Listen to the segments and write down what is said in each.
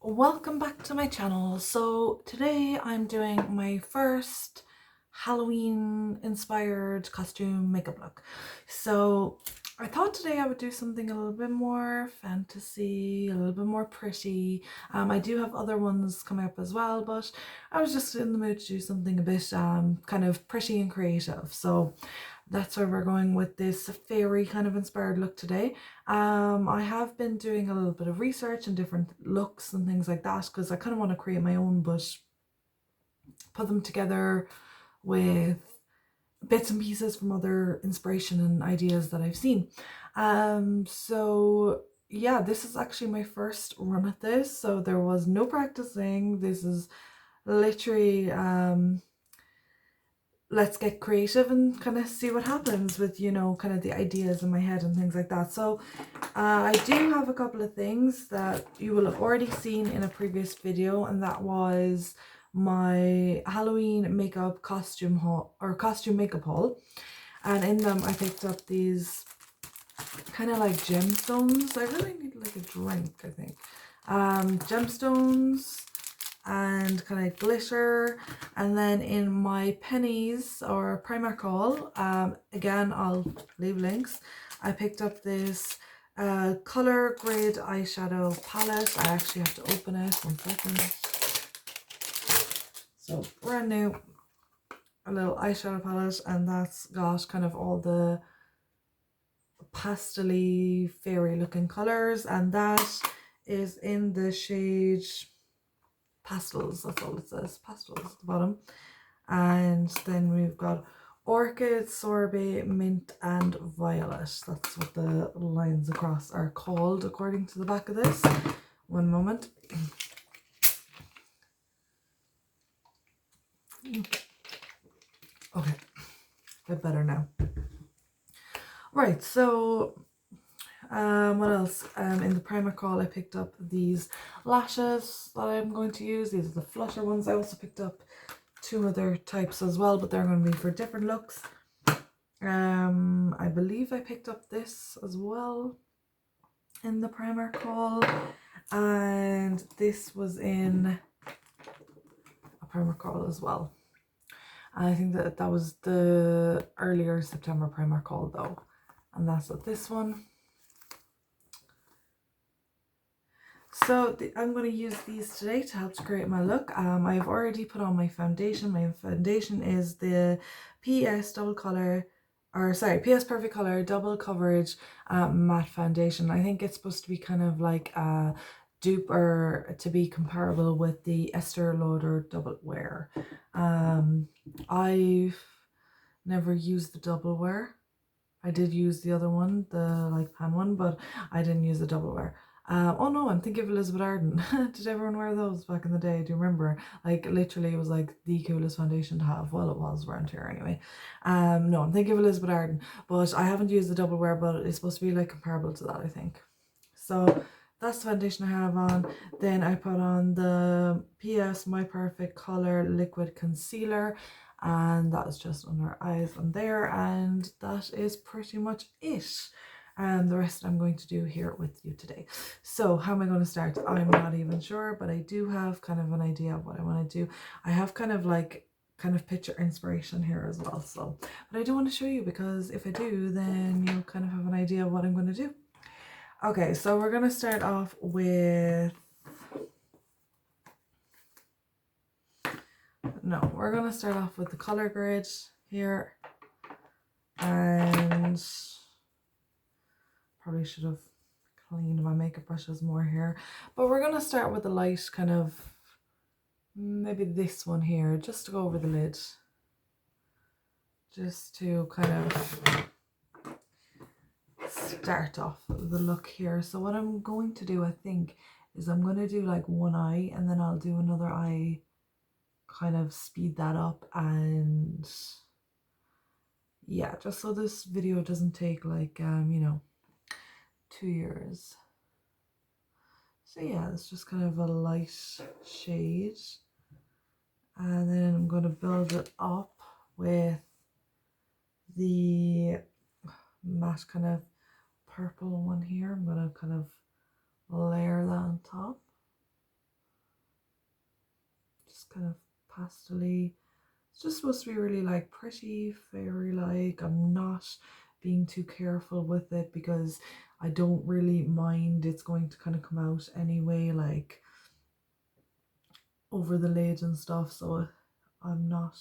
Welcome back to my channel. So today I'm doing my first Halloween inspired costume makeup look. So I thought today I would do something a little bit more fantasy, a little bit more pretty. I do have other ones coming up as well, but I was just in the mood to do something a bit kind of pretty and creative. So that's why we're going with this fairy kind of inspired look today. I have been doing a little bit of research and different looks and things like that because I kind of want to create my own, but put them together with bits and pieces from other inspiration and ideas that I've seen. So yeah, this is actually my first run at this, so there was no practicing. This is literally let's get creative and kind of see what happens with, you know, kind of the ideas in my head and things like that. So I do have a couple of things that you will have already seen in a previous video, and that was my Halloween makeup costume haul or costume makeup haul. And in them I picked up these kind of like gemstones. I really need like a drink, I think. Gemstones and kind of glitter. And then in my pennies or Primark haul, again I'll leave links, I picked up this color grade eyeshadow palette. I actually have to open it, 1 second. So brand new, a little eyeshadow palette, and that's got kind of all the pastel-y fairy looking colors, and that is in the shade pastels. That's all it says, pastels at the bottom. And then we've got orchid, sorbet, mint and violet. That's what the lines across are called according to the back of this. One moment. Okay, a bit better now. Right, so what else? In the Primark haul I picked up these lashes that I'm going to use. These are the flutter ones. I also picked up 2 other types as well, but they're going to be for different looks. I believe I picked up this as well in the Primark haul, and this was in a Primark haul as well. I think that was the earlier September Primark haul though, and that's what this one. So I'm going to use these today to help to create my look. I've already put on my foundation. My foundation is the PS Perfect Color Double Coverage Matte Foundation. I think it's supposed to be kind of like a dupe, or to be comparable with the Estee Lauder Double Wear. I've never used the Double Wear. I did use the other one, the like pan one, but I didn't use the Double Wear. Oh no, I'm thinking of Elizabeth Arden. Did everyone wear those back in the day? Do you remember? Like literally it was like the coolest foundation to have. Well, it was around here anyway. No, I'm thinking of Elizabeth Arden, but I haven't used the Double Wear, but it's supposed to be like comparable to that, I think. So that's the foundation I have on. Then I put on the PS My Perfect Color Liquid Concealer, and that is just under eyes and there, and that is pretty much it. And the rest I'm going to do here with you today. So how am I going to start? I'm not even sure, but I do have kind of an idea of what I want to do. I have kind of picture inspiration here as well, so, but I don't want to show you because if I do, then you'll kind of have an idea of what I'm going to do. Okay, so we're going to start off with, we're going to start off with the color grid here, and probably should have cleaned my makeup brushes more here, but we're going to start with the light, kind of maybe this one here, just to go over the lid, just to kind of start off the look here. So what I'm going to do, I think, is I'm going to do like one eye, and then I'll do another eye, kind of speed that up, and yeah, just so this video doesn't take like you know, 2 years. So yeah, it's just kind of a light shade, and then I'm going to build it up with the matte kind of purple one here. I'm going to kind of layer that on top. kind of pastel-y. It's just supposed to be really like pretty, fairy-like. I'm not being too careful with it because I don't really mind it's going to kind of come out anyway, like over the lid and stuff, so I'm not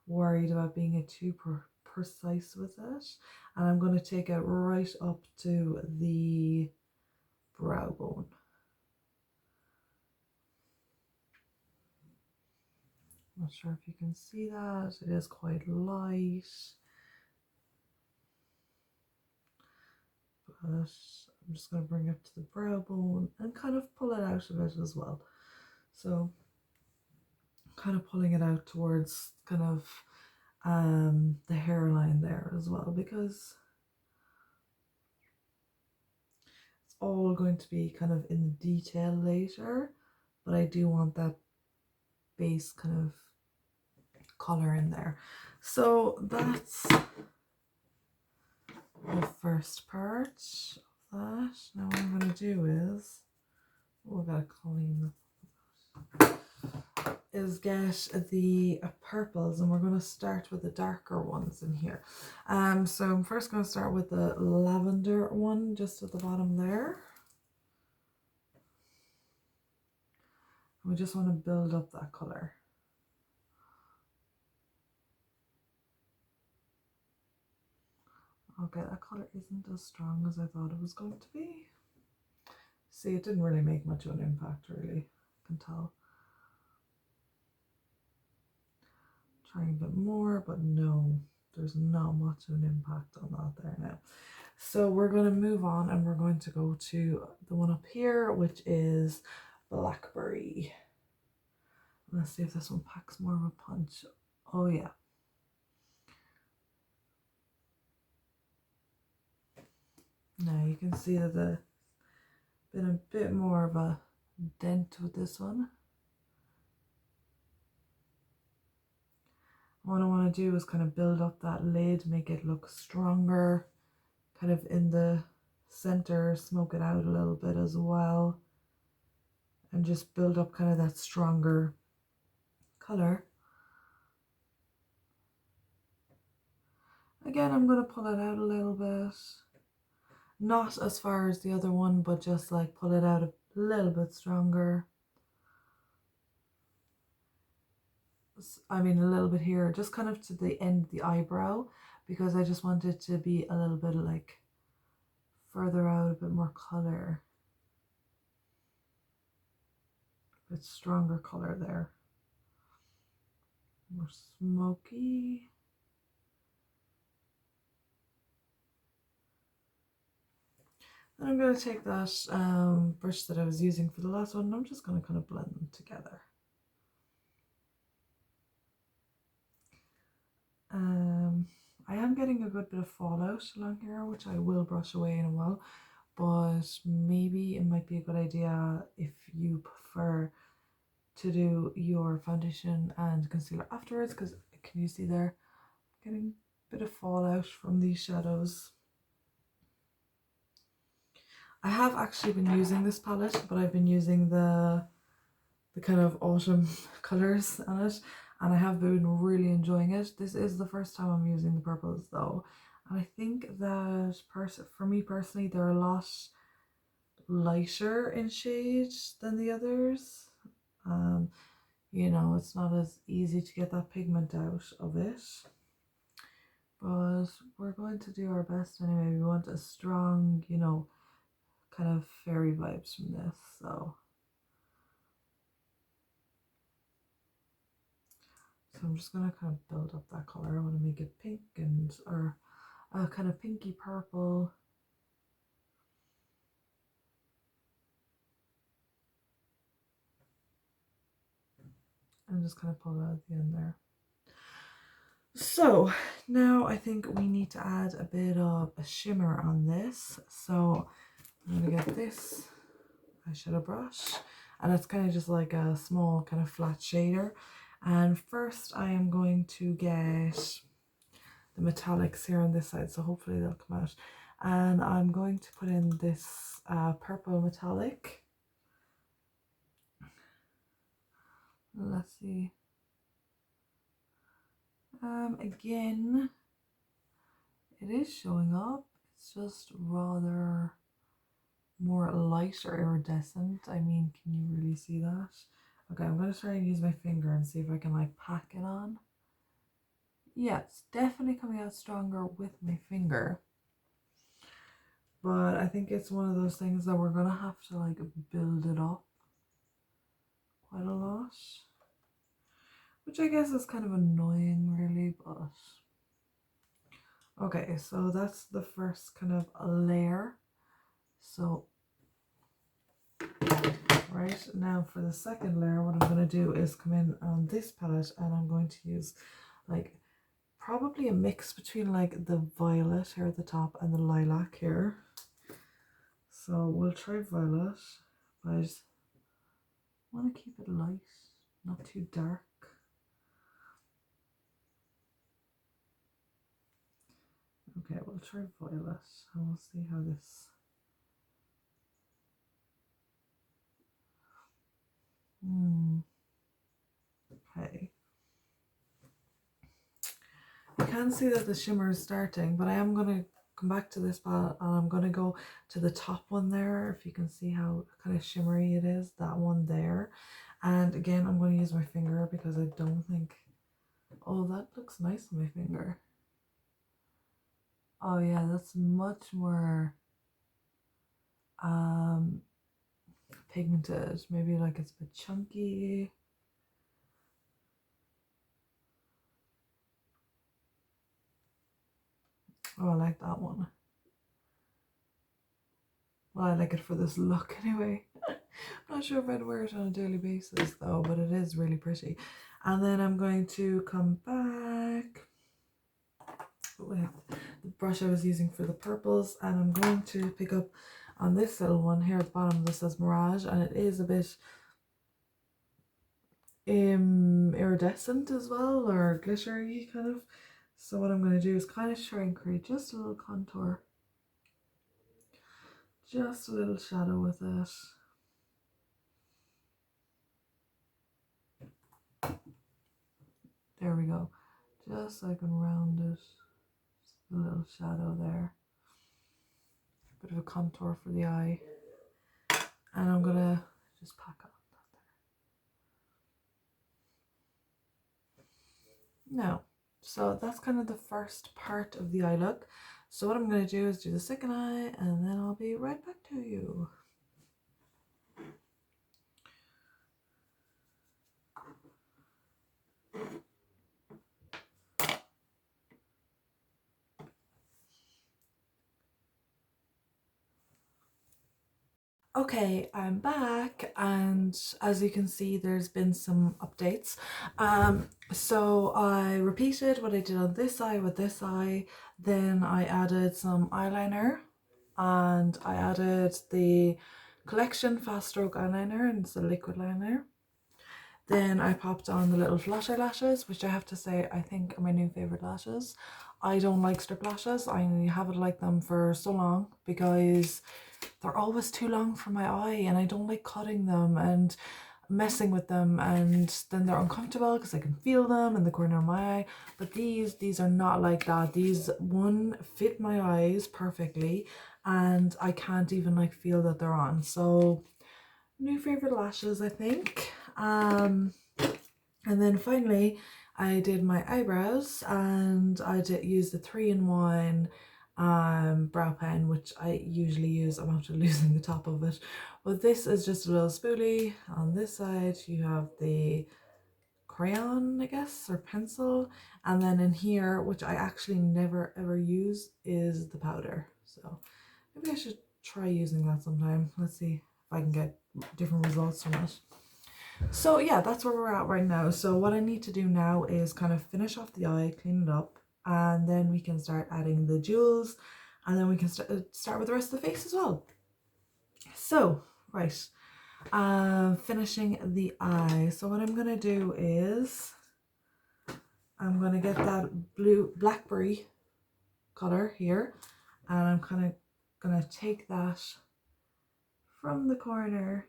worried about being too precise with it. And I'm going to take it right up to the brow bone. Not sure if you can see that. It is quite light, but I'm just going to bring it to the brow bone and kind of pull it out of it as well. So kind of pulling it out towards kind of the hairline there as well, because it's all going to be kind of in the detail later, but I do want that base kind of color in there. So that's the first part of that. Now what I'm going to do is, oh, I gotta clean, is get the purples, and we're going to start with the darker ones in here. So I'm first going to start with the lavender one just at the bottom there. We just want to build up that color. Okay, that color isn't as strong as I thought it was going to be. See, it didn't really make much of an impact, really. I can tell. Trying a bit more, but no, there's not much of an impact on that there now. So we're going to move on, and we're going to go to the one up here, which is Blackberry. Let's see if this one packs more of a punch. Oh yeah. Now you can see that there's been a bit more of a dent with this one. What I want to do is kind of build up that lid, make it look stronger, kind of in the center, smoke it out a little bit as well, and just build up kind of that stronger color. Again, I'm going to pull it out a little bit. Not as far as the other one, but just like pull it out a little bit stronger. I mean a little bit here, just kind of to the end of the eyebrow, because I just want it to be a little bit like further out, a bit more color. A bit stronger color there. More smoky. And I'm going to take that brush that I was using for the last one, and I'm just going to kind of blend them together. I am getting a good bit of fallout along here, which I will brush away in a while, but maybe it might be a good idea if you prefer to do your foundation and concealer afterwards, because can you see there, getting a bit of fallout from these shadows. I have actually been using this palette, but I've been using the kind of autumn colors on it, and I have been really enjoying it. This is the first time I'm using the purples though, and I think that for me personally, they're a lot lighter in shade than the others. You know, it's not as easy to get that pigment out of it, but we're going to do our best anyway. We want a strong, you know, kind of fairy vibes from this, so I'm just going to kind of build up that color. I want to make it pink or kind of pinky purple. And just kind of pull it out at the end there. So now I think we need to add a bit of a shimmer on this. So I'm going to get this eyeshadow brush, and it's kind of just like a small kind of flat shader. And first I am going to get the metallics here on this side, so hopefully they'll come out. And I'm going to put in this purple metallic. Let's see. Again, it is showing up. It's just rather more light or iridescent. I mean, can you really see that? Okay, I'm going to try and use my finger and see if I can like pack it on. Yeah, it's definitely coming out stronger with my finger. But I think it's one of those things that we're going to have to like build it up quite a lot. Which I guess is kind of annoying really, but... Okay, so that's the first kind of layer. So, right now for the second layer, what I'm going to do is come in on this palette and I'm going to use like probably a mix between like the violet here at the top and the lilac here. So we'll try violet, but I just want to keep it light, not too dark. Okay, we'll try violet and we'll see how this... Okay. I can see that the shimmer is starting, but I am going to come back to this palette and I'm going to go to the top one there, if you can see how kind of shimmery it is, that one there. And again, I'm going to use my finger because I don't think... Oh, that looks nice on my finger. Oh yeah, that's much more pigmented. Maybe like it's a bit chunky. Oh, I like that one. Well, I like it for this look anyway. I'm not sure if I'd wear it on a daily basis though, but it is really pretty. And then I'm going to come back with the brush I was using for the purples, and I'm going to pick up on this little one here at the bottom. This says Mirage, and it is a bit iridescent as well, or glittery kind of. So what I'm going to do is kind of try and create just a little contour, just a little shadow with it. There we go, just so I can round it. Just a little shadow there, bit of a contour for the eye, and I'm gonna just pack on that there. Now, so that's kind of the first part of the eye look. So what I'm going to do is do the second eye, and then I'll be right back to you. Okay, I'm back, and as you can see, there's been some updates. So I repeated what I did on this eye with this eye, then I added some eyeliner, and I added the Collection Fast Stroke eyeliner, and it's a liquid liner. Then I popped on the little flash eyelashes, which I have to say I think are my new favourite lashes. I don't like strip lashes. I haven't liked them for so long because they're always too long for my eye, and I don't like cutting them and messing with them, and then they're uncomfortable because I can feel them in the corner of my eye. But these are not like that. These one fit my eyes perfectly, and I can't even like feel that they're on. So new favorite lashes, I think. And then finally I did my eyebrows, and I did use the 3-in-1 brow pen, which I usually use. I'm after losing the top of it, but this is just a little spoolie. On this side you have the crayon, I guess, or pencil, and then in here, which I actually never ever use, is the powder. So maybe I should try using that sometime. Let's see if I can get different results from it. So yeah, that's where we're at right now. So what I need to do now is kind of finish off the eye, clean it up, and then we can start adding the jewels, and then we can start with the rest of the face as well. So, right, finishing the eye. So what I'm going to do is I'm going to get that Blackberry color here, and I'm kind of going to take that from the corner.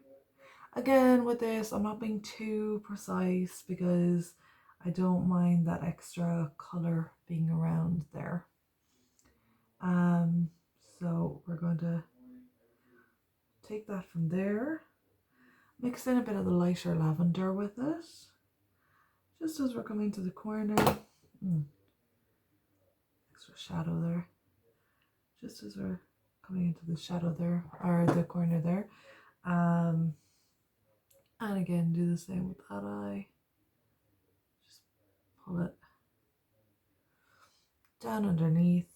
Again, with this, I'm not being too precise because I don't mind that extra color being around there. So we're going to take that from there, mix in a bit of the lighter lavender with it, just as we're coming to the corner. Extra shadow there. Just as we're coming into the shadow there, or the corner there. And again, do the same with that eye. Just pull it down underneath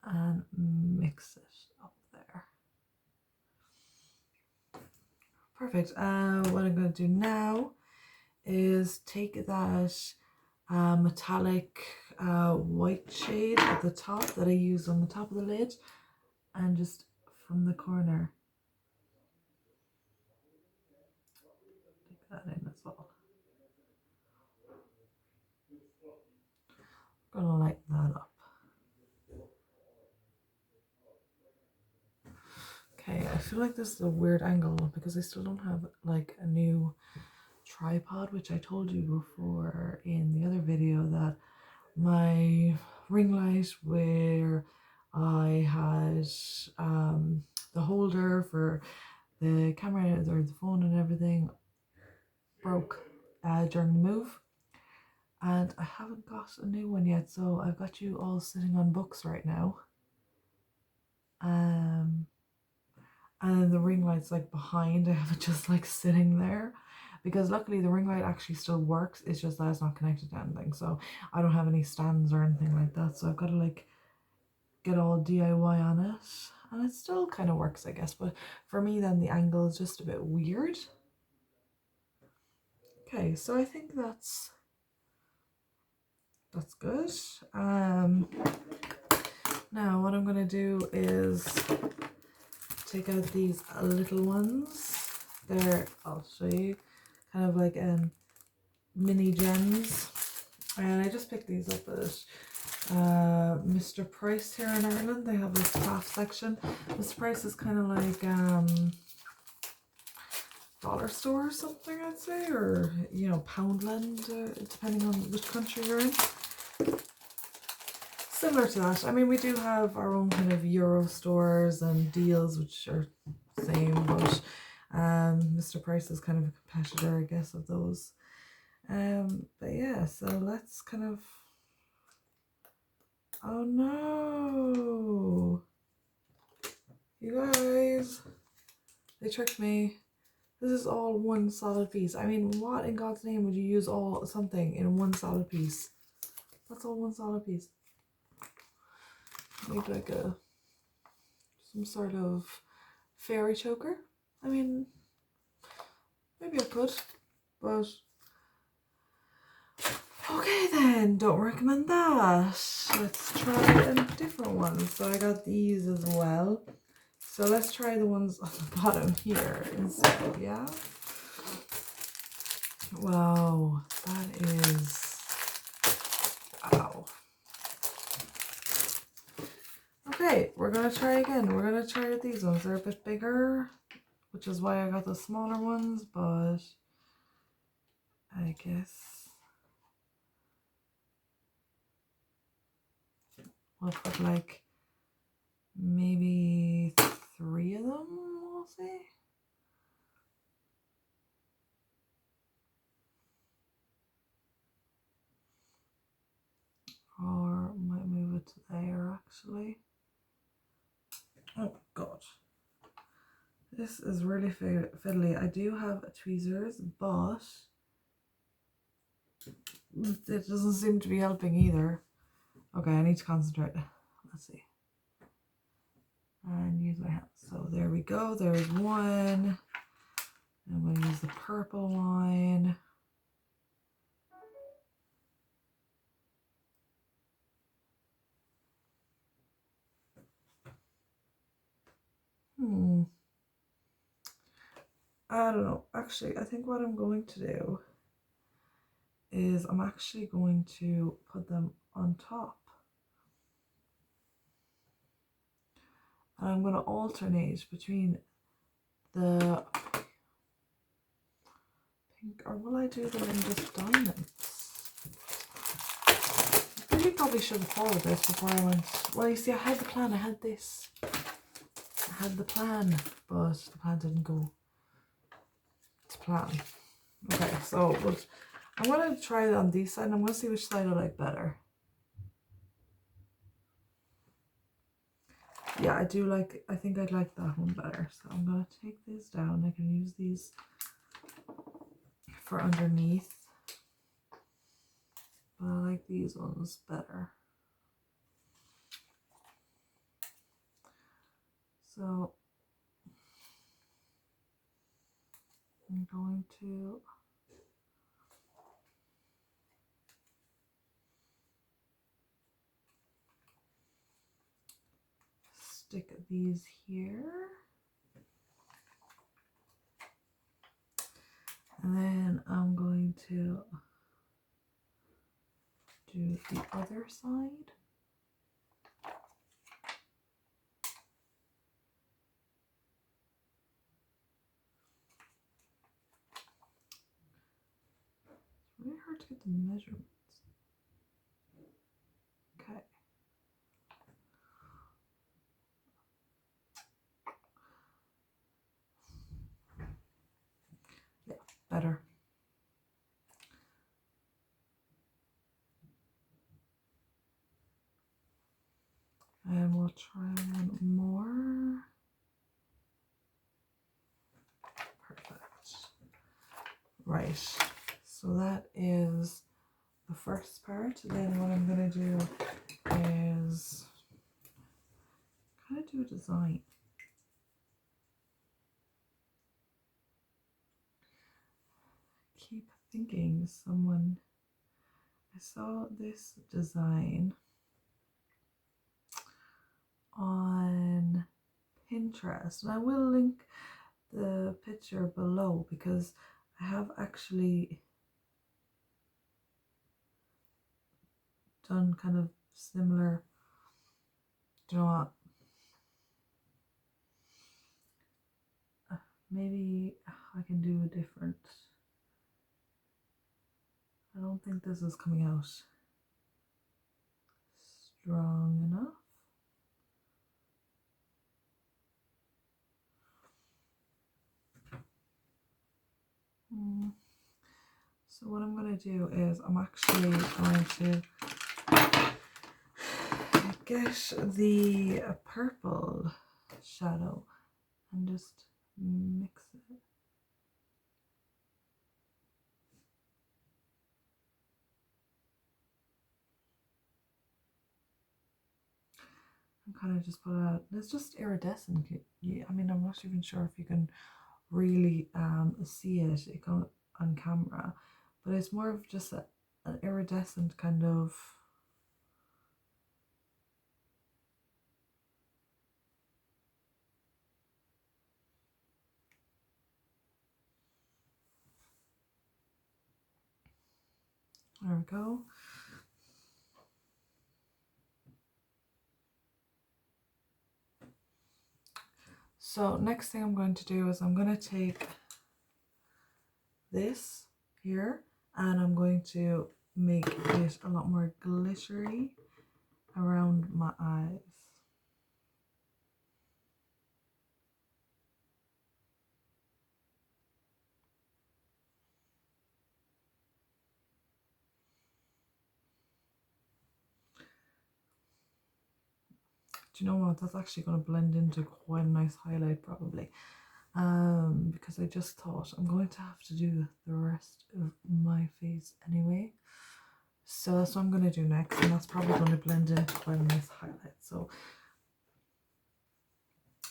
and mix it up there. Perfect. What I'm going to do now is take that metallic white shade at the top that I used on the top of the lid, and just from the corner take that in as well. I'm gonna lighten that up. Okay, I feel like this is a weird angle because I still don't have like a new tripod, which I told you before in the other video that my ring light where I had the holder for the camera or the phone and everything broke during the move, and I haven't got a new one yet, so I've got you all sitting on books right now. And the ring light's like behind. I have it just like sitting there because luckily the ring light actually still works. It's just that it's not connected to anything, so I don't have any stands or anything like that, so I've got to like get all DIY on it, and it still kind of works, I guess, but for me then the angle is just a bit weird. Okay, so I think that's good. Now what I'm gonna do is take out these little ones. I'll show you, kind of like mini gems, and I just picked these up at Mr. Price here in Ireland. They have this craft section. Mr. Price is kind of like dollar store or something, I'd say, or you know, Poundland, depending on which country you're in. Similar to that. I mean, we do have our own kind of Euro stores and deals, which are the same, but Mr. Price is kind of a competitor, I guess, of those. But yeah, so let's kind of... Oh no! You guys, they tricked me. This is all one solid piece. I mean, what in God's name would you use all something in one solid piece? That's all one solid piece. Maybe like some sort of fairy choker. I mean, maybe I could, but okay then, don't recommend that. Let's try a different one. So I got these as well. So let's try the ones on the bottom here instead, yeah? Wow, that is... wow. Okay, we're gonna try again. We're gonna try with these ones. They're a bit bigger, which is why I got the smaller ones, but I guess we'll put like maybe 3 of them, we'll see. Or might move it to there actually. Oh god. This is really fiddly. I do have tweezers, but it doesn't seem to be helping either. Okay, I need to concentrate. Let's see. And use my hands. So there we go. There's one. I'm going to use the purple one. I don't know. Actually, I think what I'm going to do is I'm actually going to put them on top. And I'm going to alternate between the pink, or will I do them in just diamonds? I really probably should have thought of this before I went. Well, you see, I had the plan. I had this. I had the plan, but the plan didn't go to plan. Okay, so I'm going to try it on this side, and I'm going to see which side I like better. Yeah, I do like, I think I'd like that one better. So I'm going to take these down. I can use these for underneath. But I like these ones better. So I'm going to stick these here. And then I'm going to do the other side. It's really hard to get the measurements. Okay. Yeah, better. And we'll try one more. Perfect. Right. So that is the first part. Then what I'm going to do is kind of do a design. Keep thinking someone. I saw this design on Pinterest, and I will link the picture below because I have actually done kind of similar. Do you know what? Maybe I can do a different. I don't think this is coming out strong enough. So what I'm going to do is I'm actually going to get the purple shadow and just mix it. And kind of just put it out. It's just iridescent. Yeah, I mean, I'm not even sure if you can really see it on camera, but it's more of just an iridescent kind of. There we go. So next thing I'm going to do is I'm going to take this here and I'm going to make it a lot more glittery around my eyes. Do you know what? That's actually going to blend into quite a nice highlight probably. Because I just thought I'm going to have to do the rest of my face anyway. So that's what I'm going to do next, and that's probably going to blend into quite a nice highlight. So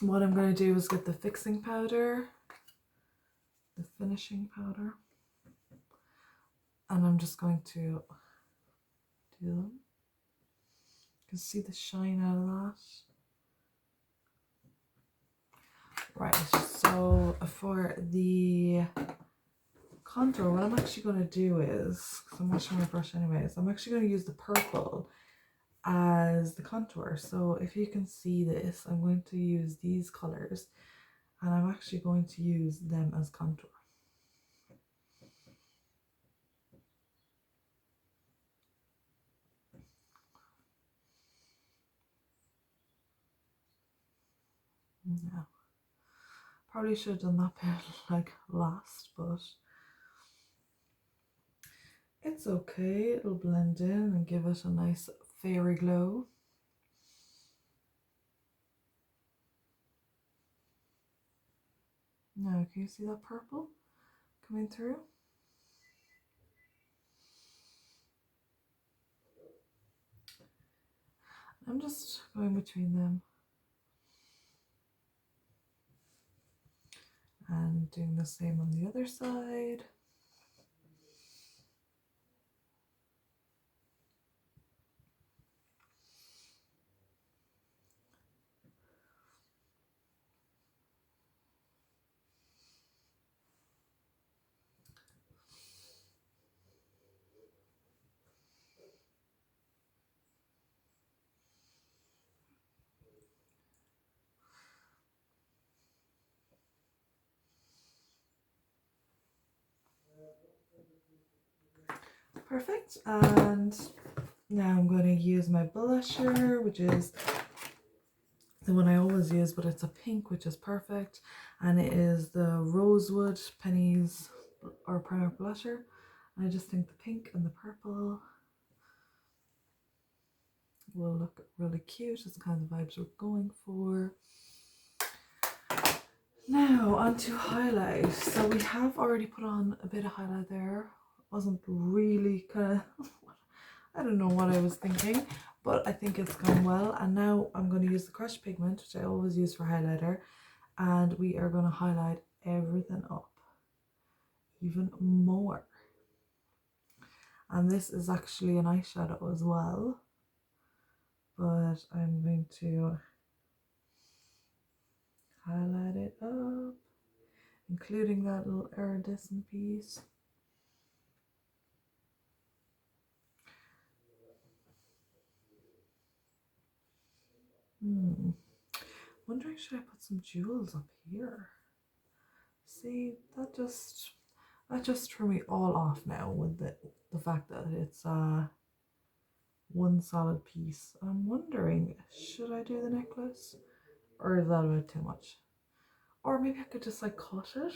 what I'm going to do is get the fixing powder, the finishing powder, and I'm just going to do them. You can see the shine out of that. Right, so for the contour, what I'm actually going to do is, because I'm washing my brush anyways, I'm actually going to use the purple as the contour. So if you can see this, I'm going to use these colors and I'm actually going to use them as contour. Now, probably should have done that bit like last, but it's okay. It'll blend in and give it a nice fairy glow. Now, can you see that purple coming through? I'm just going between them and doing the same on the other side. Perfect. And now I'm going to use my blusher, which is the one I always use, but it's a pink, which is perfect. And it is the Rosewood Pennies or Primark blusher. And I just think the pink and the purple will look really cute. It's the kind of vibes we're going for. Now onto highlight. So we have already put on a bit of highlight there. Wasn't really kind of, I don't know what I was thinking, but I think it's gone well. And now I'm going to use the crushed pigment, which I always use for highlighter, and we are going to highlight everything up even more. And this is actually an eyeshadow as well, but I'm going to highlight it up, including that little iridescent piece. Wondering, should I put some jewels up here? See, that just threw me all off now with the fact that it's one solid piece. I'm wondering, should I do the necklace, or is that a bit too much? Or maybe I could just like cut it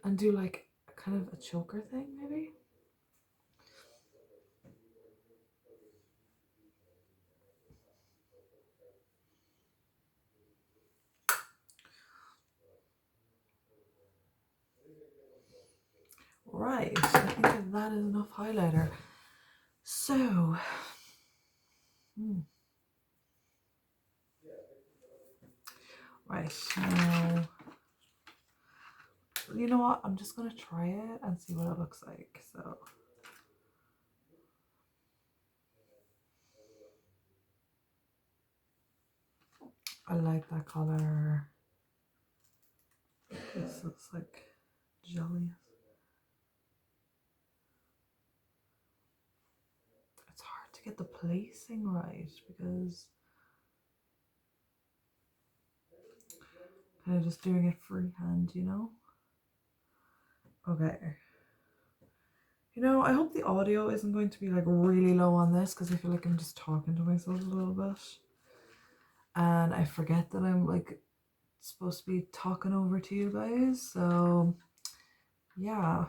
and do like a kind of a choker thing, maybe. Right, I think that is enough highlighter. So, right now, you know what? I'm just gonna try it and see what it looks like. So, I like that color. This looks like jelly. It's hard to get the placing right because kind of just doing it freehand, you know? Okay. You know, I hope the audio isn't going to be like really low on this because I feel like I'm just talking to myself a little bit. And I forget that I'm like supposed to be talking over to you guys. So, yeah.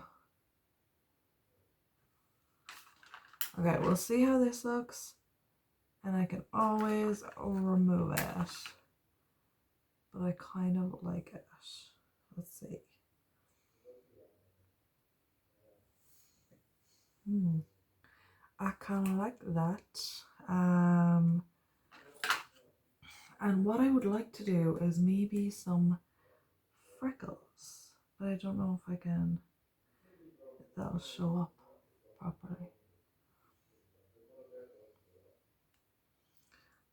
Okay, we'll see how this looks. And I can always remove it. But I kind of like it. Let's see. I kind of like that. And what I would like to do is maybe some freckles, but I don't know if I can, if that'll show up properly.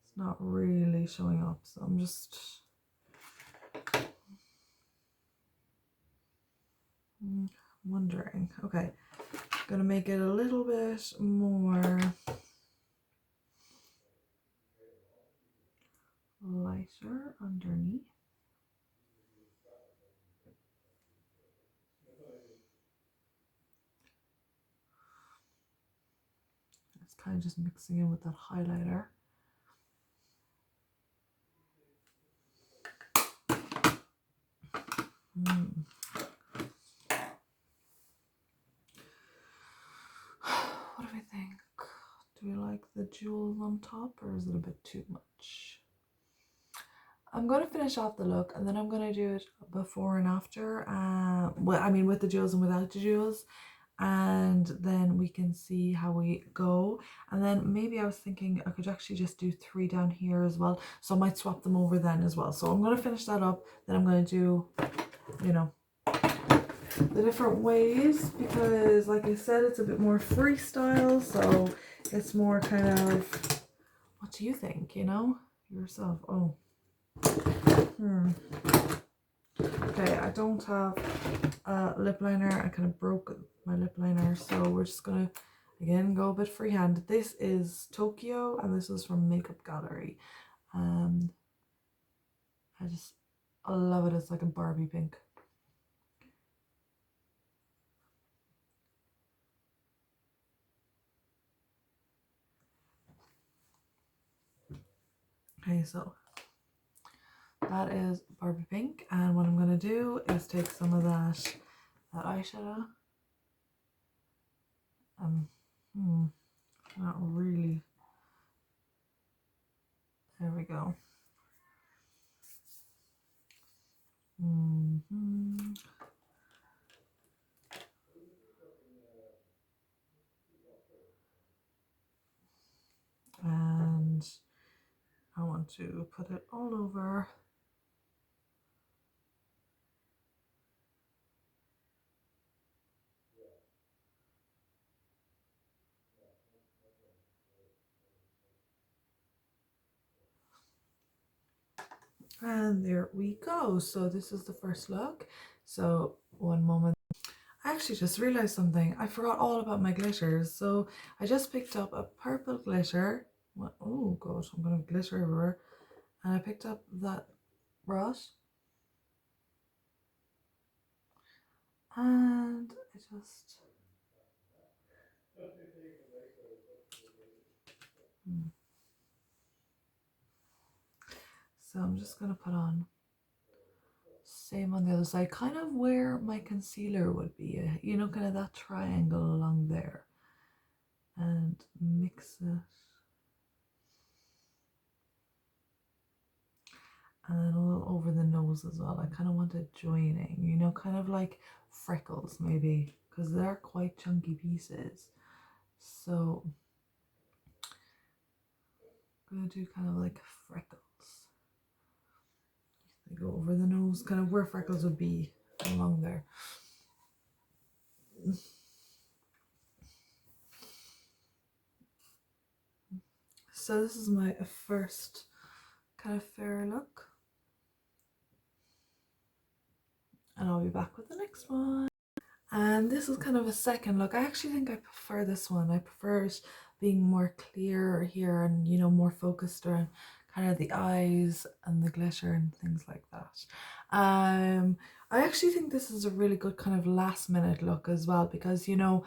It's not really showing up, so I'm just wondering. Okay, gonna make it a little bit more lighter underneath. kind of just mixing in with that highlighter. What do we think? Do we like the jewels on top, or is it a bit too much? I'm going to finish off the look, and then I'm going to do it before and after. Well, I mean with the jewels and without the jewels, and then we can see how we go. And then maybe I was thinking I could actually just do 3 down here as well, so I might swap them over then as well. So I'm going to finish that up, then I'm going to do, you know, the different ways, because like I said, it's a bit more freestyle, so it's more kind of, what do you think, you know, yourself? Oh, okay, I don't have a lip liner. I kind of broke my lip liner, so we're just gonna again go a bit freehand. This is Tokyo, and this is from Makeup Gallery. I love it. It's like a Barbie pink. Okay, so that is Barbie pink, and what I'm gonna do is take some of that eyeshadow. Not really. There we go. And I want to put it all over. And there we go. So this is the first look. So one moment. I actually just realized something. I forgot all about my glitters. So I just picked up a purple glitter. Oh gosh, I'm gonna have glitter everywhere. And I picked up that brush. And I just... So I'm just gonna put on, same on the other side, kind of where my concealer would be, you know, kind of that triangle along there, and mix it. And then a little over the nose as well. I kind of want it joining, you know, kind of like freckles maybe, because they're quite chunky pieces. So I'm gonna do kind of like freckles. They go over the nose, kind of where freckles would be along there. So this is my first kind of fair look, and I'll be back with the next one. And this is kind of a second look. I actually think I prefer this one. I prefer it being more clear here, and you know, more focused around kind of the eyes and the glitter and things like that. I actually think this is a really good kind of last minute look as well, because you know,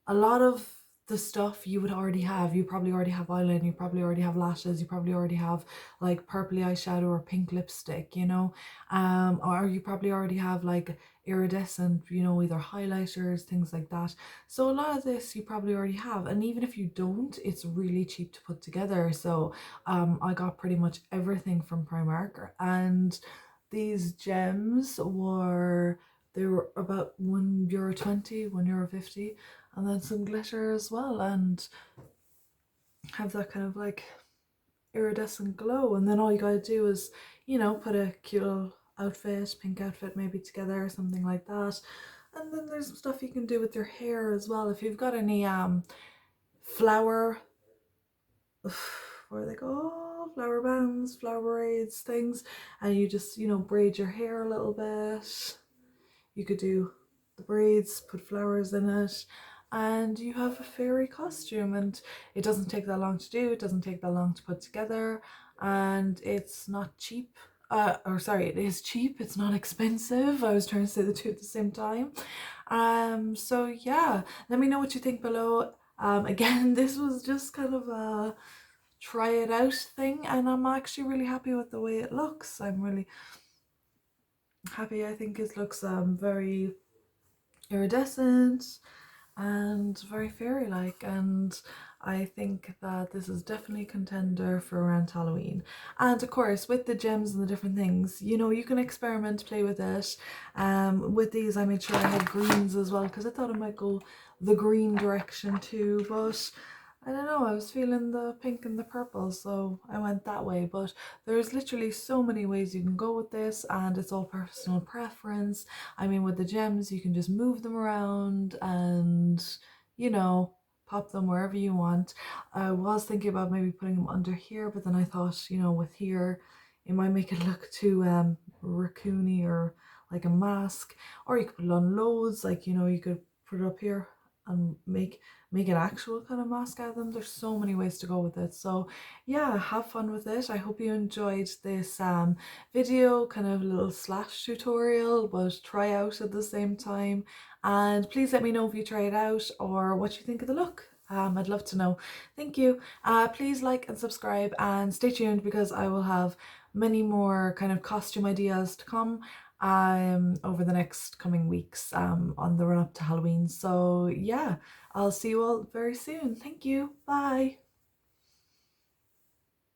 a lot of the stuff you would already have. You probably already have eyeliner, you probably already have lashes, you probably already have like purpley eyeshadow or pink lipstick, you know, or you probably already have like iridescent, you know, either highlighters, things like that. So a lot of this you probably already have, and even if you don't, it's really cheap to put together. So I got pretty much everything from Primark, and these gems were, they were about €1.20, €1.50, and then some glitter as well, and have that kind of like iridescent glow. And then all you gotta do is, you know, put a cute little outfit, pink outfit maybe together, something like that. And then there's some stuff you can do with your hair as well. If you've got any flower, where they go, flower bands, flower braids, things, and you just, you know, braid your hair a little bit. You could do the braids, put flowers in it, and you have a fairy costume. And it doesn't take that long to do, it doesn't take that long to put together, and it's not cheap. Or sorry, it is cheap, it's not expensive. I was trying to say the two at the same time. So yeah, let me know what you think below. Again, this was just kind of a try it out thing, and I'm actually really happy with the way it looks. I'm really happy. I think it looks very iridescent and very fairy-like, and I think that this is definitely a contender for around Halloween. And of course, with the gems and the different things, you know, you can experiment, play with it. With these I made sure I had greens as well, because I thought it might go the green direction too, but I don't know, I was feeling the pink and the purple, so I went that way. But there's literally so many ways you can go with this, and it's all personal preference. I mean, with the gems, you can just move them around and, you know, pop them wherever you want. I was thinking about maybe putting them under here, but then I thought, you know, with here, it might make it look too raccoony or like a mask. Or you could put it on loads, like, you know, you could put it up here and make an actual kind of mask out of them. There's so many ways to go with it. So yeah, have fun with it. I hope you enjoyed this video, kind of little slash tutorial, but try out at the same time. And please let me know if you try it out or what you think of the look. I'd love to know. Thank you. Please like and subscribe and stay tuned, because I will have many more kind of costume ideas to come over the next coming weeks on the run up to Halloween. So yeah, I'll see you all very soon. Thank you. Bye.